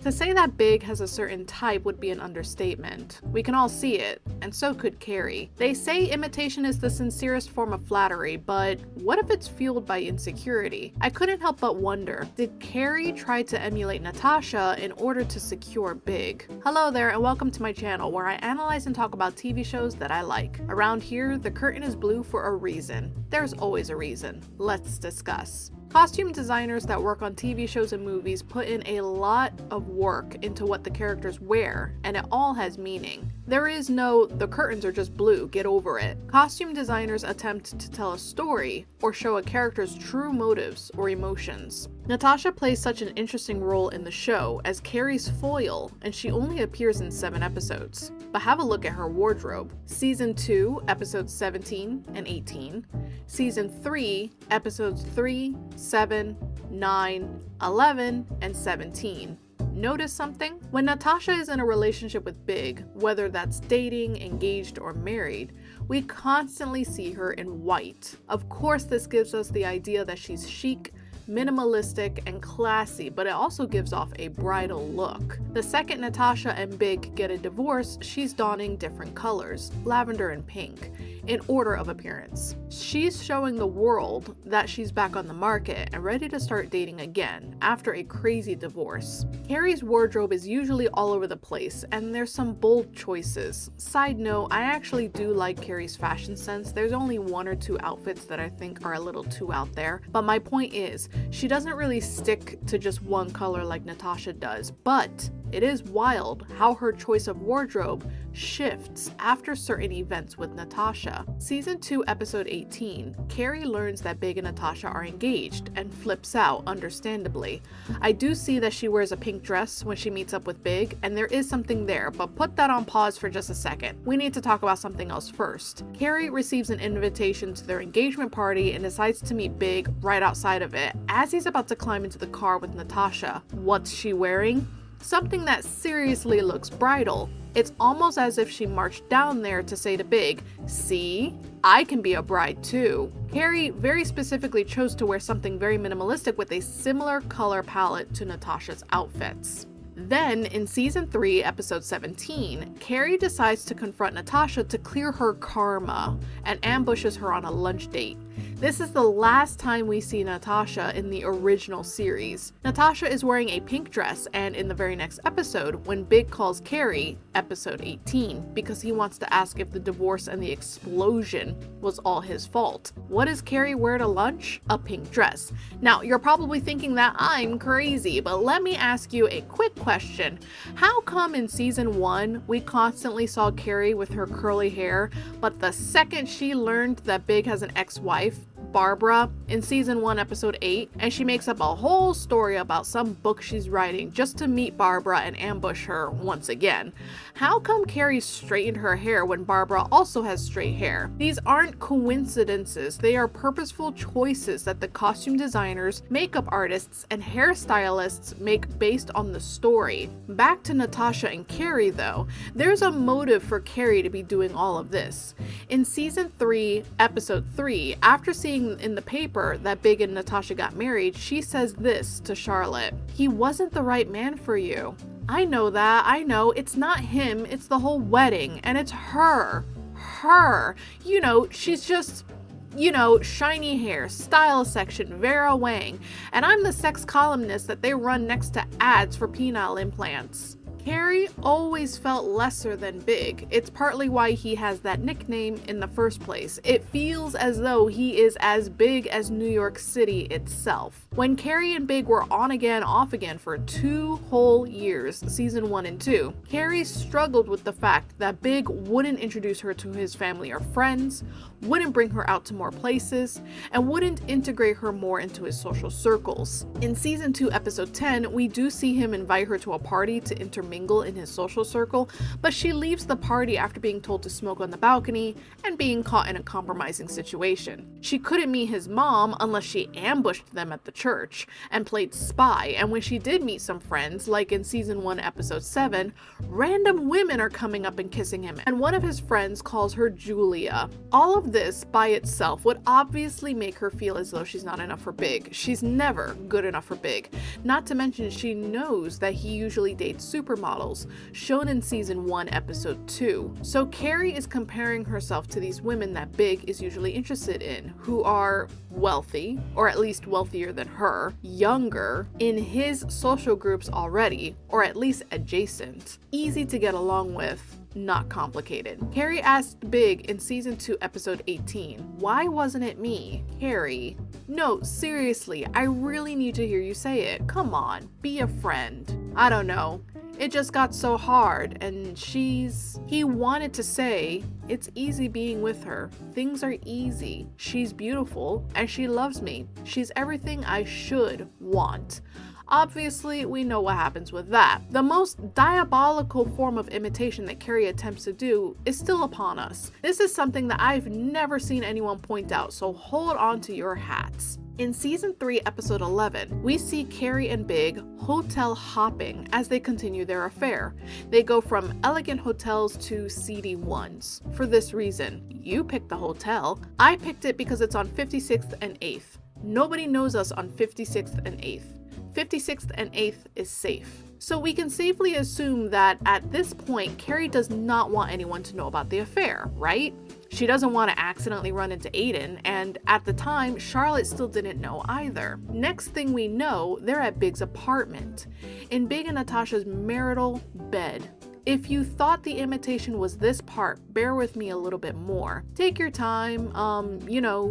To say that Big has a certain type would be an understatement. We can all see it, and so could Carrie. They say imitation is the sincerest form of flattery, but what if it's fueled by insecurity? I couldn't help but wonder, did Carrie try to emulate Natasha in order to secure Big? Hello there, and welcome to my channel where I analyze and talk about TV shows that I like. Around here, the curtain is blue for a reason. There's always a reason. Let's discuss. Costume designers that work on TV shows and movies put in a lot of work into what the characters wear, and it all has meaning. There is no, the curtains are just blue, get over it. Costume designers attempt to tell a story or show a character's true motives or emotions. Natasha plays such an interesting role in the show as Carrie's foil, and she only appears in 7 episodes. But have a look at her wardrobe. Season 2, episodes 17 and 18. Season 3, episodes 3, 7, 9, 11, and 17. Notice something? When Natasha is in a relationship with Big, whether that's dating, engaged, or married, we constantly see her in white. Of course, this gives us the idea that she's chic, minimalistic, and classy, but it also gives off a bridal look. The second Natasha and Big get a divorce, she's donning different colors, lavender and pink, in order of appearance. She's showing the world that she's back on the market and ready to start dating again after a crazy divorce. Carrie's wardrobe is usually all over the place, and there's some bold choices. Side note, I actually do like Carrie's fashion sense. There's only 1 or 2 outfits that I think are a little too out there, but my point is, she doesn't really stick to just one color like Natasha does, but it is wild how her choice of wardrobe shifts after certain events with Natasha. Season 2, episode 18, Carrie learns that Big and Natasha are engaged and flips out, understandably. I do see that she wears a pink dress when she meets up with Big, and there is something there, but put that on pause for just a second. We need to talk about something else first. Carrie receives an invitation to their engagement party and decides to meet Big right outside of it. As he's about to climb into the car with Natasha, what's she wearing? Something that seriously looks bridal. It's almost as if she marched down there to say to Big, "See, I can be a bride too." Carrie very specifically chose to wear something very minimalistic with a similar color palette to Natasha's outfits. Then, in season 3, episode 17, Carrie decides to confront Natasha to clear her karma and ambushes her on a lunch date. This is the last time we see Natasha in the original series. Natasha is wearing a pink dress, and in the very next episode, when Big calls Carrie, episode 18, because he wants to ask if the divorce and the explosion was all his fault. What does Carrie wear to lunch? A pink dress. Now, you're probably thinking that I'm crazy, but let me ask you a quick question. How come in season 1, we constantly saw Carrie with her curly hair, but the second she learned that Big has an ex-wife, Barbara, in season 1, episode 8, and she makes up a whole story about some book she's writing just to meet Barbara and ambush her once again? How come Carrie straightened her hair when Barbara also has straight hair? These aren't coincidences, they are purposeful choices that the costume designers, makeup artists, and hairstylists make based on the story. Back to Natasha and Carrie though, there's a motive for Carrie to be doing all of this. In season 3, episode 3, after seeing in the paper that Big and Natasha got married, she says this to Charlotte: "He wasn't the right man for you." I know that, I know, it's not him, it's the whole wedding, and it's her. You know, she's just, shiny hair, style section, Vera Wang, and I'm the sex columnist that they run next to ads for penile implants. Carrie always felt lesser than Big. It's partly why he has that nickname in the first place. It feels as though he is as big as New York City itself. When Carrie and Big were on again, off again for 2 whole years, season 1 and 2, Carrie struggled with the fact that Big wouldn't introduce her to his family or friends, wouldn't bring her out to more places, and wouldn't integrate her more into his social circles. In season 2, episode 10, we do see him invite her to a party to intermingle in his social circle, but she leaves the party after being told to smoke on the balcony and being caught in a compromising situation. She couldn't meet his mom unless she ambushed them at the church and played spy, and when she did meet some friends, like in season 1 episode 7, random women are coming up and kissing him, and one of his friends calls her Julia. All of this by itself would obviously make her feel as though she's not enough for Big. She's never good enough for Big. Not to mention she knows that he usually dates supermodels, shown in season 1 episode 2. So Carrie is comparing herself to these women that Big is usually interested in, who are wealthy, or at least wealthier than her, younger, in his social groups already, or at least adjacent, easy to get along with, not complicated. Carrie asked Big in season 2 episode 18, "Why wasn't it me, Carrie?" No, seriously, I really need to hear you say it. Come on, be a friend. I don't know. It just got so hard, and he wanted to say, it's easy being with her. Things are easy. She's beautiful, and she loves me. She's everything I should want. Obviously, we know what happens with that. The most diabolical form of imitation that Carrie attempts to do is still upon us. This is something that I've never seen anyone point out, so hold on to your hats. In season 3, episode 11, we see Carrie and Big hotel hopping as they continue their affair. They go from elegant hotels to seedy ones. For this reason, you picked the hotel. I picked it because it's on 56th and 8th. Nobody knows us on 56th and 8th. 56th and 8th is safe. So we can safely assume that at this point, Carrie does not want anyone to know about the affair, right? She doesn't want to accidentally run into Aiden, and at the time, Charlotte still didn't know either. Next thing we know, they're at Big's apartment, in Big and Natasha's marital bed. If you thought the imitation was this part, bear with me a little bit more. Take your time,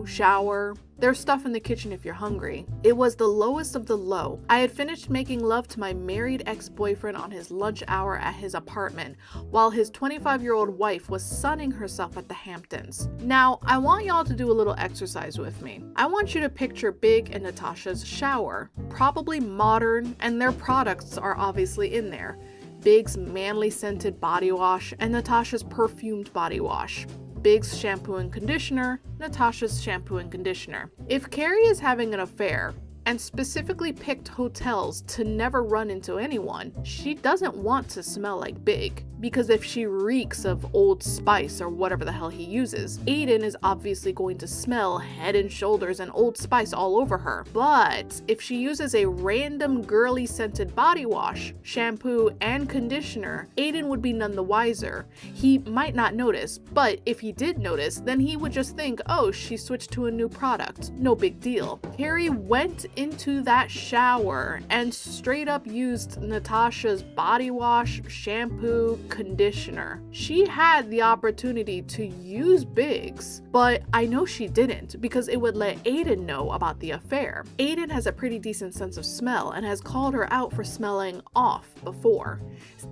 shower. There's stuff in the kitchen if you're hungry. It was the lowest of the low. I had finished making love to my married ex-boyfriend on his lunch hour at his apartment, while his 25-year-old wife was sunning herself at the Hamptons. Now, I want y'all to do a little exercise with me. I want you to picture Big and Natasha's shower, probably modern, and their products are obviously in there. Big's manly scented body wash and Natasha's perfumed body wash. Big's shampoo and conditioner, Natasha's shampoo and conditioner. If Carrie is having an affair, and specifically picked hotels to never run into anyone, she doesn't want to smell like Big, because if she reeks of Old Spice or whatever the hell he uses, Aiden is obviously going to smell Head and Shoulders and Old Spice all over her. But if she uses a random girly scented body wash, shampoo, and conditioner, Aiden would be none the wiser. He might not notice, but if he did notice, then he would just think, oh, she switched to a new product. No big deal. Carrie went into that shower and straight up used Natasha's body wash, shampoo, conditioner. She had the opportunity to use Big's, but I know she didn't because it would let Aiden know about the affair. Aiden has a pretty decent sense of smell and has called her out for smelling off before.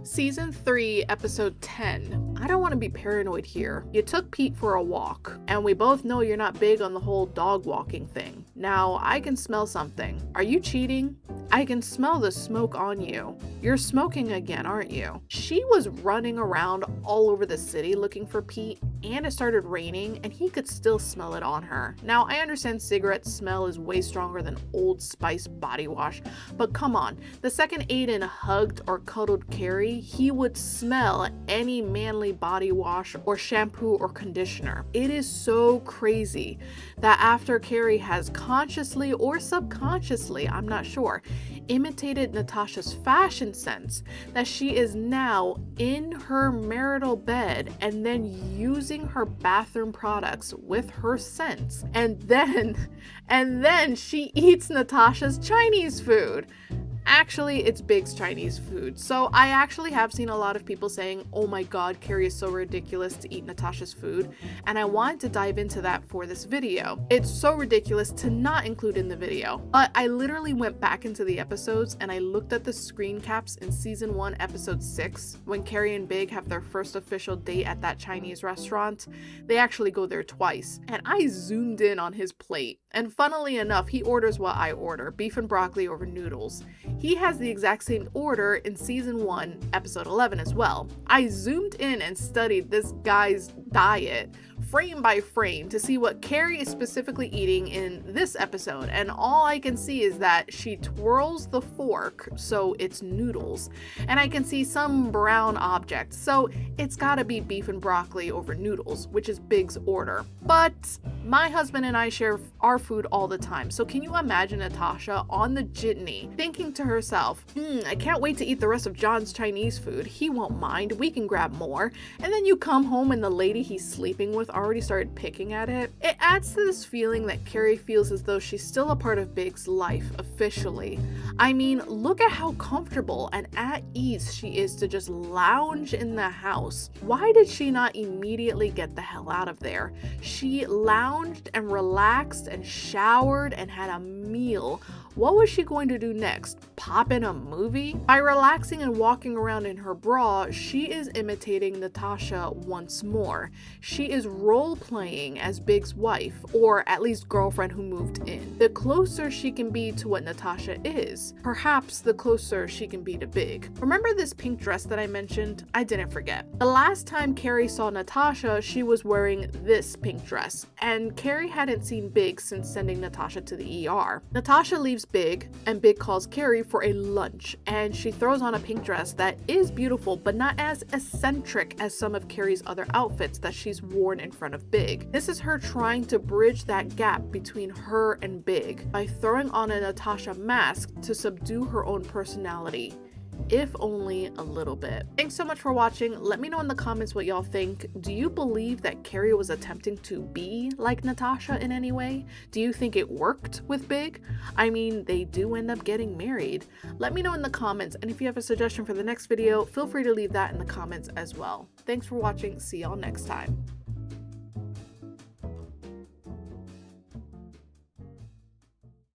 Season 3, episode 10. I don't want to be paranoid here. You took Pete for a walk, and we both know you're not big on the whole dog walking thing. Now, I can smell something. Are you cheating? I can smell the smoke on you. You're smoking again, aren't you? She was running around all over the city looking for Pete, and it started raining, and he could still smell it on her. Now, I understand cigarette smell is way stronger than Old Spice body wash, but come on. The second Aiden hugged or cuddled Carrie, he would smell any manly body wash or shampoo or conditioner. It is so crazy that after Carrie has consciously or subconsciously, I'm not sure, imitated Natasha's fashion sense, that she is now in her marital bed and then using her bathroom products with her scents, and then she eats Natasha's Chinese food. Actually, it's Big's Chinese food. So I actually have seen a lot of people saying, oh my god, Carrie is so ridiculous to eat Natasha's food, and I wanted to dive into that for this video. It's so ridiculous to not include in the video, but I literally went back into the episodes and I looked at the screen caps in season 1, episode 6, when Carrie and Big have their first official date at that Chinese restaurant. They actually go there twice, and I zoomed in on his plate, and funnily enough, he orders what I order, beef and broccoli over noodles. He has the exact same order in season 1, episode 11 as well. I zoomed in and studied this guy's diet frame by frame to see what Carrie is specifically eating in this episode, and all I can see is that she twirls the fork, so it's noodles, and I can see some brown object, so it's gotta be beef and broccoli over noodles, which is Big's order. But my husband and I share our food all the time, so can you imagine Natasha on the jitney thinking to herself, I can't wait to eat the rest of John's Chinese food, he won't mind, we can grab more, and then you come home and the lady he's sleeping with already started picking at it. It adds to this feeling that Carrie feels as though she's still a part of Big's life officially. I mean, look at how comfortable and at ease she is to just lounge in the house. Why did she not immediately get the hell out of there? She lounged and relaxed and showered and had a meal. What was she going to do next? Pop in a movie? By relaxing and walking around in her bra, she is imitating Natasha once more. She is role-playing as Big's wife, or at least girlfriend who moved in. The closer she can be to what Natasha is, perhaps the closer she can be to Big. Remember this pink dress that I mentioned? I didn't forget. The last time Carrie saw Natasha, she was wearing this pink dress, and Carrie hadn't seen Big since sending Natasha to the ER. Natasha leaves Big, and Big calls Carrie for a lunch, and she throws on a pink dress that is beautiful but not as eccentric as some of Carrie's other outfits that she's worn in front of Big. This is her trying to bridge that gap between her and Big by throwing on a Natasha mask to subdue her own personality, if only a little bit. Thanks so much for watching. Let me know in the comments what y'all think. Do you believe that Carrie was attempting to be like Natasha in any way? Do you think it worked with Big? I mean, they do end up getting married. Let me know in the comments, and if you have a suggestion for the next video, feel free to leave that in the comments as well. Thanks for watching. See y'all next time.